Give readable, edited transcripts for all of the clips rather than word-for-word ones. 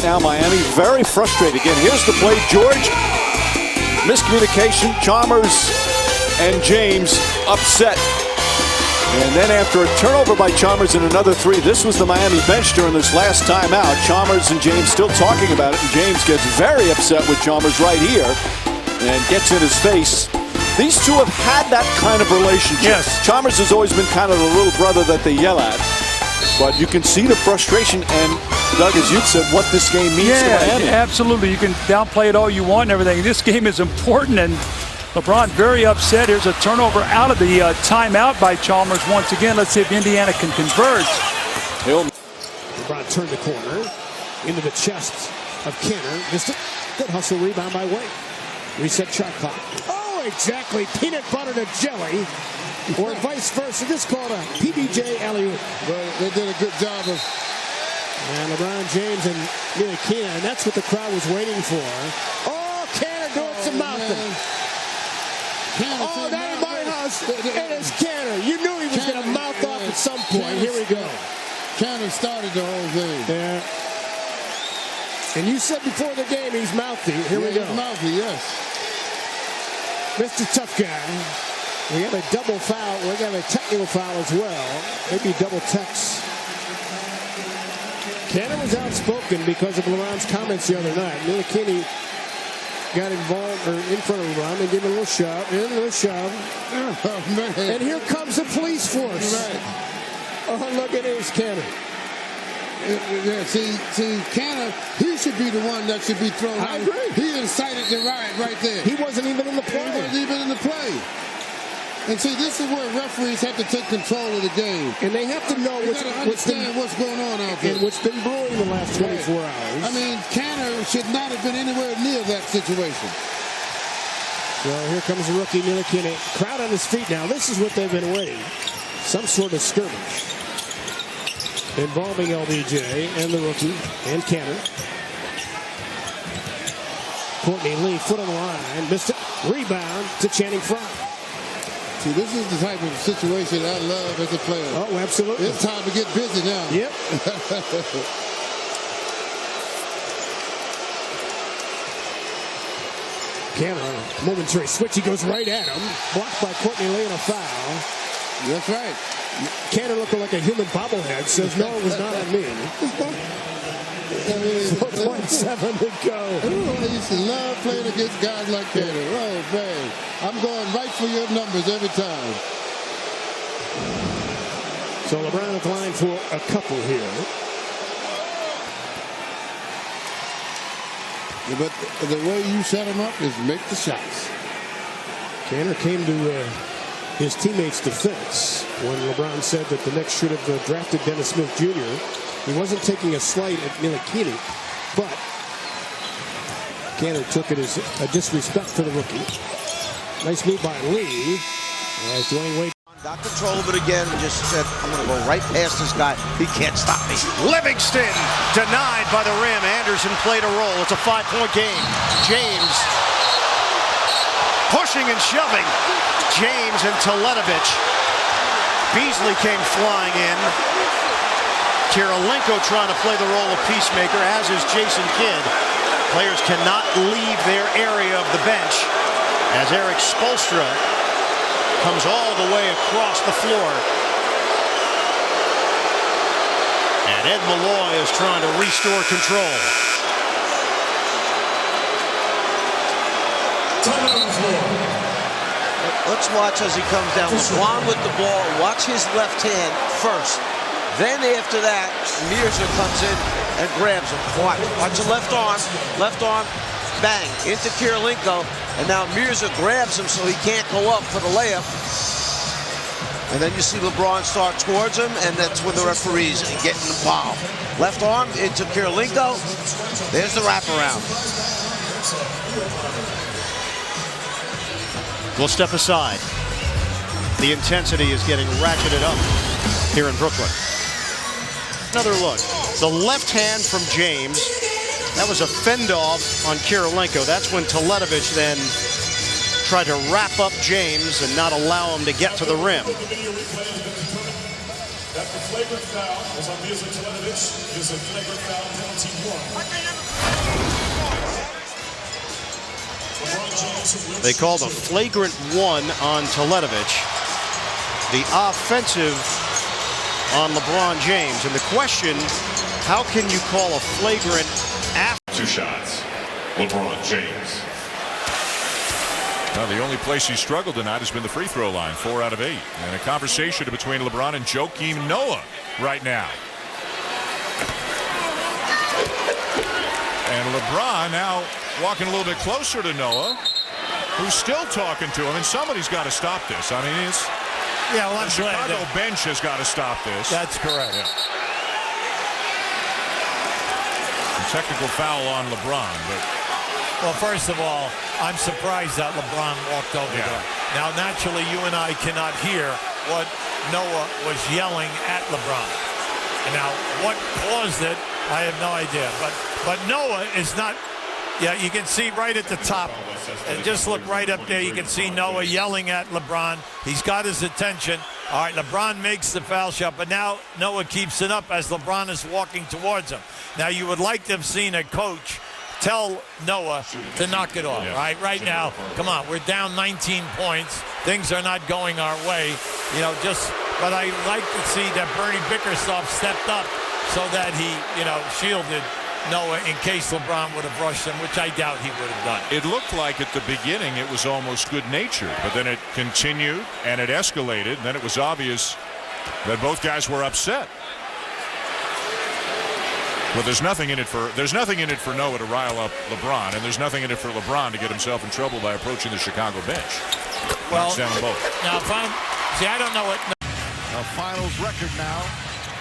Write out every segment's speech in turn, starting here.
now. Miami very frustrated. Again, here's the play. George, miscommunication. Chalmers and James upset. And then after a turnover by Chalmers and another three, this was the Miami bench during this last timeout. Chalmers and James still talking about it, and James gets very upset with Chalmers right here and gets in his face. These two have had that kind of relationship. Yes. Chalmers has always been kind of the little brother that they yell at. But you can see the frustration, and Doug, as you said, what this game means to Miami. Absolutely. You can downplay it all you want and everything. This game is important, and LeBron very upset. Here's a turnover out of the timeout by Chalmers once again. Let's see if Indiana can convert. LeBron turned the corner into the chest of Kanter. Just a good hustle rebound by Wade. Reset shot clock. Oh, exactly. Peanut butter to jelly. Or vice versa. This called a PBJ alley-oop. Well, they did a good job of. And LeBron James and Ntilikina, and that's what the crowd was waiting for. Oh, Kanter doing some mouthing. Oh, that ain't my house. Enes Kanter. You knew he was going to mouth off at some point. Here we go. Kanter started the whole thing. Yeah. And you said before the game he's mouthy. Here we go. He's mouthy, yes. Mr. Tough Guy. We got a double foul. We got a technical foul as well. Maybe double text. Kanter was outspoken because of LeBron's comments the other night. Ntilikina got involved or in front of LeBron and gave him a little shove, and a little shove. Oh, man. And here comes the police force. Right. Oh, look at Enes Kanter. Yeah, see, Kanter, he should be the one that should be thrown out. I agree. He incited the riot right there. He wasn't even in the play. He wasn't even in the play. And see, this is where referees have to take control of the game. And they have to know what's going on out there. And what's been brewing the last 24 hours. I mean, Kanter should not have been anywhere near that situation. Well, here comes the rookie Ntilikina. Crowd on his feet now. This is what they've been waiting. Some sort of skirmish involving LBJ and the rookie and Kanter. Courtney Lee, foot on the line, missed it. Rebound to Channing Frye. See, this is the type of situation I love as a player. Oh, absolutely. It's time to get busy now. Yep. Kanter, momentary switch. He goes right at him. Blocked by Courtney Lee and a foul. That's right. Kanter looking like a human bobblehead. Says, no, it was not on me. 4.7 to go. Ooh, I used to love playing against guys like Kanter. Oh, man. I'm going right for your numbers every time. So LeBron is line for a couple here. But the way you set him up is make the shots. Kanter came to his teammates' defense when LeBron said that the Knicks should have drafted Dennis Smith Jr. He wasn't taking a slight at Ntilikina, but Kanter took it as a disrespect for the rookie. Nice move by Lee. As Dwayne Wade got control of it again and just said, I'm going to go right past this guy. He can't stop me. Livingston denied by the rim. Anderson played a role. It's a 5-point game. James pushing and shoving. James and Teletovic. Beasley came flying in. Kirilenko trying to play the role of peacemaker, as is Jason Kidd. Players cannot leave their area of the bench as Eric Spoelstra comes all the way across the floor. And Ed Malloy is trying to restore control. Let's watch as he comes down. LeBron with the ball. Watch his left hand first. Then after that, Mirza comes in and grabs him. Watch the left arm, bang, into Kirilenko. And now Mirza grabs him so he can't go up for the layup. And then you see LeBron start towards him, and that's when the referees are getting involved. Left arm into Kirilenko. There's the wraparound. We'll step aside. The intensity is getting ratcheted up here in Brooklyn. Another look. The left hand from James. That was a fend-off on Kirilenko. That's when Teletovic then tried to wrap up James and not allow him to get to the rim. That the flagrant foul was on Mirza Teletovic. There's a flagrant foul penalty 1. They called a flagrant 1 on Teletovic. The offensive on LeBron James. And the question, how can you call a flagrant after? 2 shots. LeBron James. Well, the only place he struggled tonight has been the free throw line, 4 out of 8. And a conversation between LeBron and Joakim Noah right now. And LeBron now walking a little bit closer to Noah, who's still talking to him. And somebody's got to stop this. I mean, it's the Chicago bench has got to stop this. That's correct. Yeah. Technical foul on LeBron, but well, first of all, I'm surprised that LeBron walked over there. Now, naturally, you and I cannot hear what Noah was yelling at LeBron. And now, what caused it, I have no idea. But Noah is not. Yeah, you can see right at the top. And just look right up there. You can see Noah yelling at LeBron. He's got his attention. All right, LeBron makes the foul shot, but now Noah keeps it up as LeBron is walking towards him. Now, you would like to have seen a coach tell Noah to knock it off, right? Right now, come on, we're down 19 points. Things are not going our way. You know, but I like to see that Bernie Bickerstaff stepped up so that he, shielded Noah in case LeBron would have rushed him, which I doubt he would have done. it looked like at the beginning it was almost good-natured, but then it continued and it escalated, and then it was obvious that both guys were upset. But there's nothing in it for Noah to rile up LeBron, and there's nothing in it for LeBron to get himself in trouble by approaching the Chicago bench. Well, down both. Now, I don't know what. A finals record now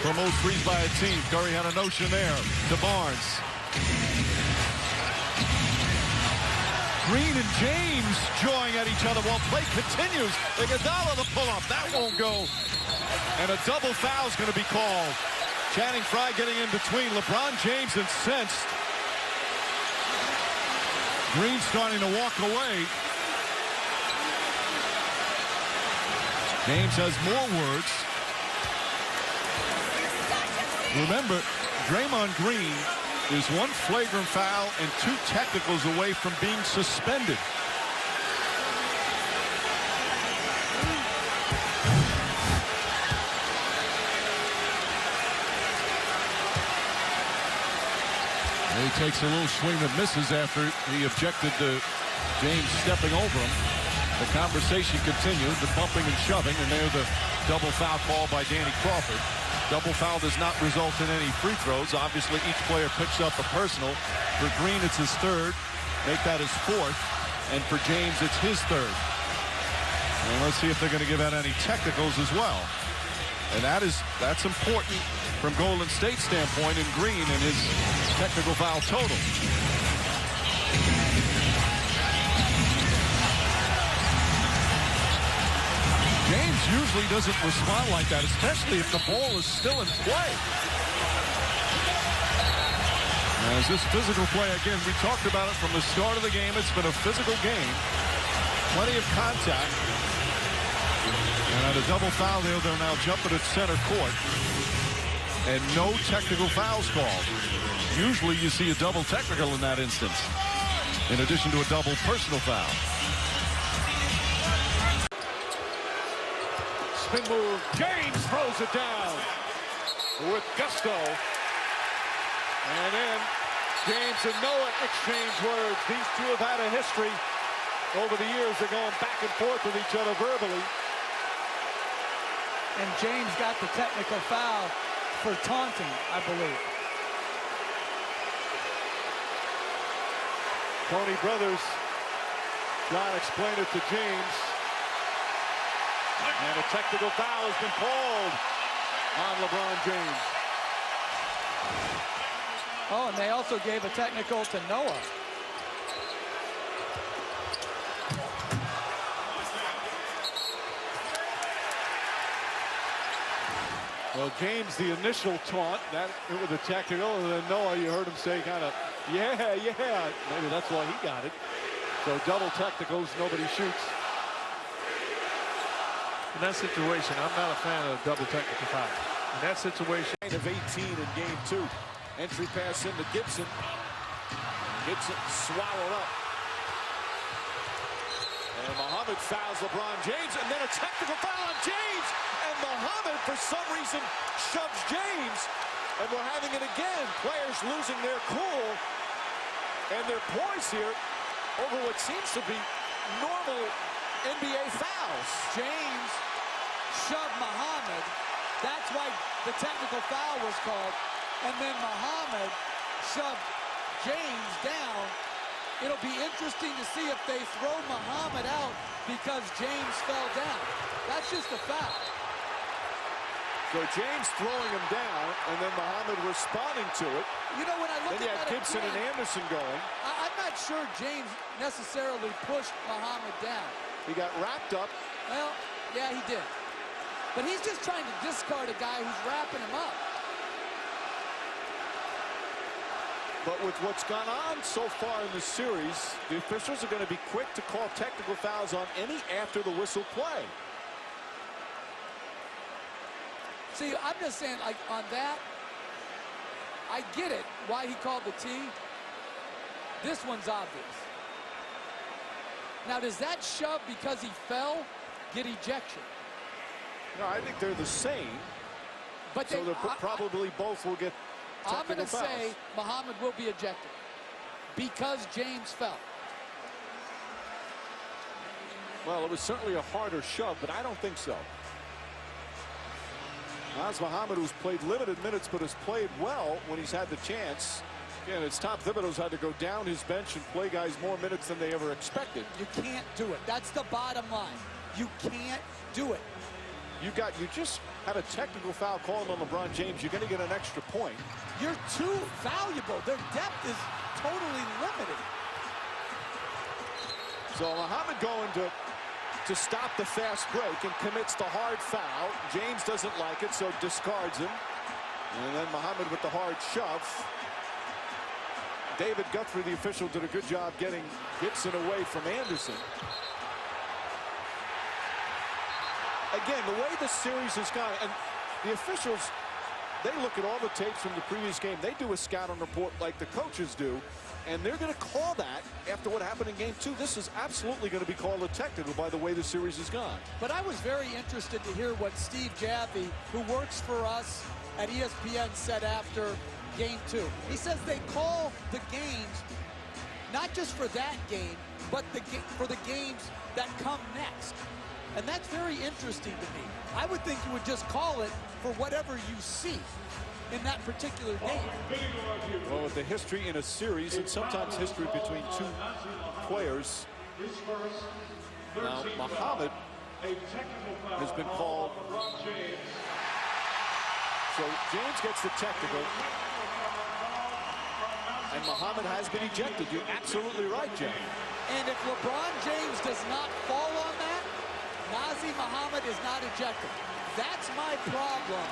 for most threes by a team. Curry had a notion there to Barnes. Green and James jawing at each other while play continues. Iguodala the pull-up. That won't go. And a double foul is going to be called. Channing Frye getting in between. LeBron James incensed. Green starting to walk away. James has more words. Remember, Draymond Green is 1 flagrant foul and 2 technicals away from being suspended. He takes a little swing that misses after he objected to James stepping over him. The conversation continued, the bumping and shoving, and there's the double foul call by Danny Crawford. Double foul does not result in any free throws. Obviously, each player picks up a personal. For Green, it's his 3rd. Make that his 4th. And for James, it's his 3rd. And let's see if they're going to give out any technicals as well. And that's important from Golden State's standpoint in Green and his technical foul total. James usually doesn't respond like that, especially if the ball is still in play. As this physical play, again, we talked about it from the start of the game. It's been a physical game. Plenty of contact. And at a double foul there, they're now jumping at center court. And no technical fouls called. Usually you see a double technical in that instance, in addition to a double personal foul. Spin move. James throws it down with gusto. And then James and Noah exchange words. These two have had a history over the years. They're going back and forth with each other verbally. And James got the technical foul for taunting, I believe. Tony Brothers trying to explain it to James. And a technical foul has been called on LeBron James. Oh, and they also gave a technical to Noah. Well, James, the initial taunt, that with a technical, and then Noah, you heard him say kind of, yeah. Maybe that's why he got it. So double technicals, nobody shoots. In that situation, I'm not a fan of double technical foul. In that situation, of 18 in game 2. Entry pass into Gibson. Gibson swallowed up. And Mohammed fouls LeBron James, and then a technical foul on James. And Mohammed, for some reason, shoves James. And we're having it again. Players losing their cool and their poise here over what seems to be normal NBA fouls. James shoved Mohammed. That's why the technical foul was called. And then Mohammed shoved James down. It'll be interesting to see if they throw Mohammed out because James fell down. That's just a foul. So James throwing him down, and then Mohammed responding to it. You know, when I look then you at had that Gibson again, and Anderson going. I'm not sure James necessarily pushed Mohammed down. He got wrapped up. Well, yeah, he did. But he's just trying to discard a guy who's wrapping him up. But with what's gone on so far in the series, the officials are going to be quick to call technical fouls on any after the whistle play. See, I'm just saying, like, on that, I get it, why he called the T. This one's obvious. Now, does that shove because he fell get ejection? No, I think they're the same. But so they're probably both will get technical I'm going to fouls. say Mohammed will be ejected because James fell. Well, it was certainly a harder shove, but I don't think so. Naz Mohammed, who's played limited minutes but has played well when he's had the chance. Again, it's Tom Thibodeau's had to go down his bench and play guys more minutes than they ever expected. You can't do it. That's the bottom line. You can't do it. You just had a technical foul called on LeBron James. You're going to get an extra point. You're too valuable. Their depth is totally limited. So Mohammed going to stop the fast break and commits the hard foul. James doesn't like it, so discards him. And then Mohammed with the hard shove. David Guthrie, the official, did a good job getting Gibson away from Anderson. Again, the way the series has gone, and the officials, they look at all the tapes from the previous game. They do a scouting report like the coaches do, and they're going to call that after what happened in Game 2. This is absolutely going to be called a technical by the way the series has gone. But I was very interested to hear what Steve Jaffe, who works for us at ESPN, said after Game 2. He says they call the games not just for that game, but for the games that come next. And that's very interesting to me. I would think you would just call it for whatever you see in that particular game. Well, with the history in a series and sometimes history between two players. Now, Mohammed has been called. So James gets the technical. And Mohammed has been ejected. You're absolutely right, Jeff. And if LeBron James does not fall on that, Nazr Mohammed is not ejected. That's my problem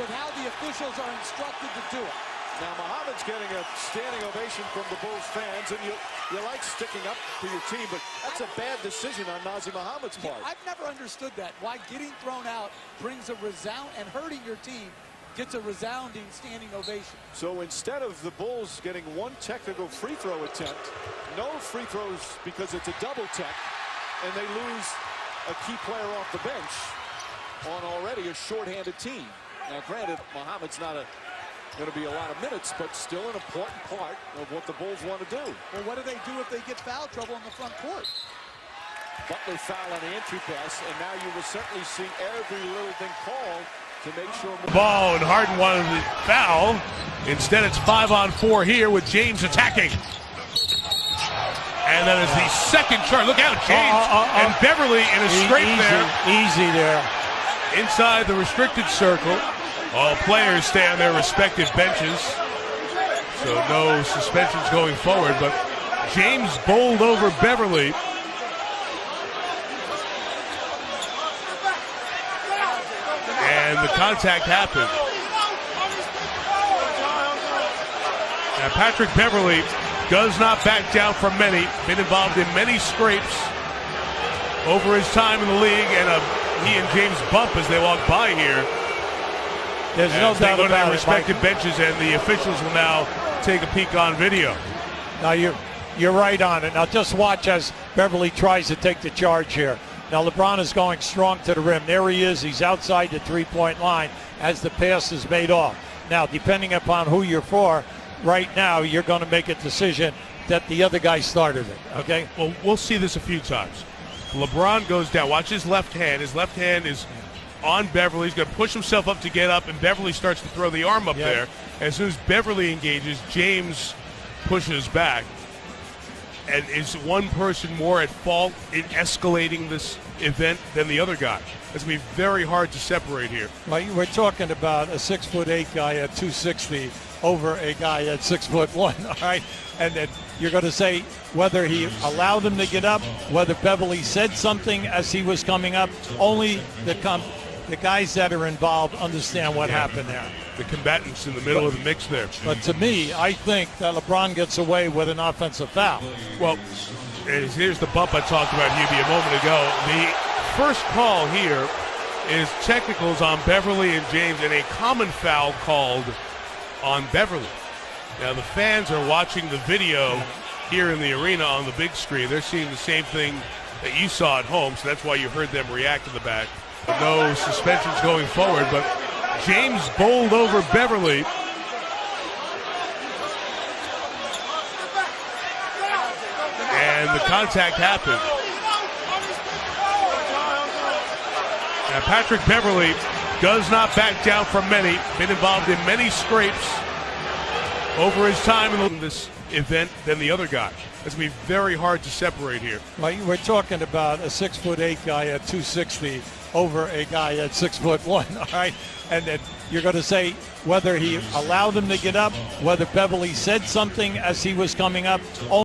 with how the officials are instructed to do it. Now Mohammed's getting a standing ovation from the Bulls fans, and you like sticking up for your team, but that's a bad decision on Nazr Mohammed's part. I've never understood that. Why getting thrown out brings a resound, and hurting your team gets a resounding standing ovation. So instead of the Bulls getting one technical free throw attempt, no free throws because it's a double tech, and they lose a key player off the bench on already a shorthanded team. Now, granted, Mohammed's not going to be a lot of minutes, but still an important part of what the Bulls want to do. Well, what do they do if they get foul trouble in the front court? Butler foul on the entry pass, and now you will certainly see every little thing called to make sure. Ball, and Harden wanted the foul. Instead, it's 5-on-4 here with James attacking. And that is the second charge. Look out, James and Beverly in a straight there. Easy there. Inside the restricted circle. All players stay on their respective benches. So no suspensions going forward. But James bowled over Beverly. And the contact happened. Now Patrick Beverly does not back down from many. Been involved in many scrapes over his time in the league, and he and James bump as they walk by here. There's no doubt about it. Their respective benches, and the officials will now take a peek on video. Now you're right on it. Now just watch as Beverly tries to take the charge here. Now LeBron is going strong to the rim. There he is. He's outside the three-point line as the pass is made off. Now, depending upon who you're for, right now you're going to make a decision that the other guy started it, okay? Well, we'll see this a few times. LeBron goes down. Watch his left hand. His left hand is on Beverly. He's going to push himself up to get up, and Beverly starts to throw the arm up there. As soon as Beverly engages, James pushes back. And is one person more at fault in escalating this event than the other guy? It's going to be very hard to separate here. Well, we're talking about a 6'8" guy at 260 over a guy at 6'1", all right? And then you're going to say whether he allowed him to get up, whether Beverly said something as he was coming up. Only the guys that are involved understand what happened there. The combatants in the middle of the mix there. But to me, I think that LeBron gets away with an offensive foul. Well, here's the bump I talked about, Hubie, a moment ago. The first call here is technicals on Beverly and James and a common foul called on Beverly. Now, the fans are watching the video here in the arena on the big screen. They're seeing the same thing that you saw at home, so that's why you heard them react in the back. No suspensions going forward, but James bowled over Beverly. And the contact happened. Now, Patrick Beverly does not back down from many. Been involved in many scrapes over his time in this event than the other guy. It's going to be very hard to separate here. Well, we're talking about a 6'8" guy at 260 over a guy at 6'1", all right? And then you're going to say whether he allowed him to get up, whether Beverly said something as he was coming up.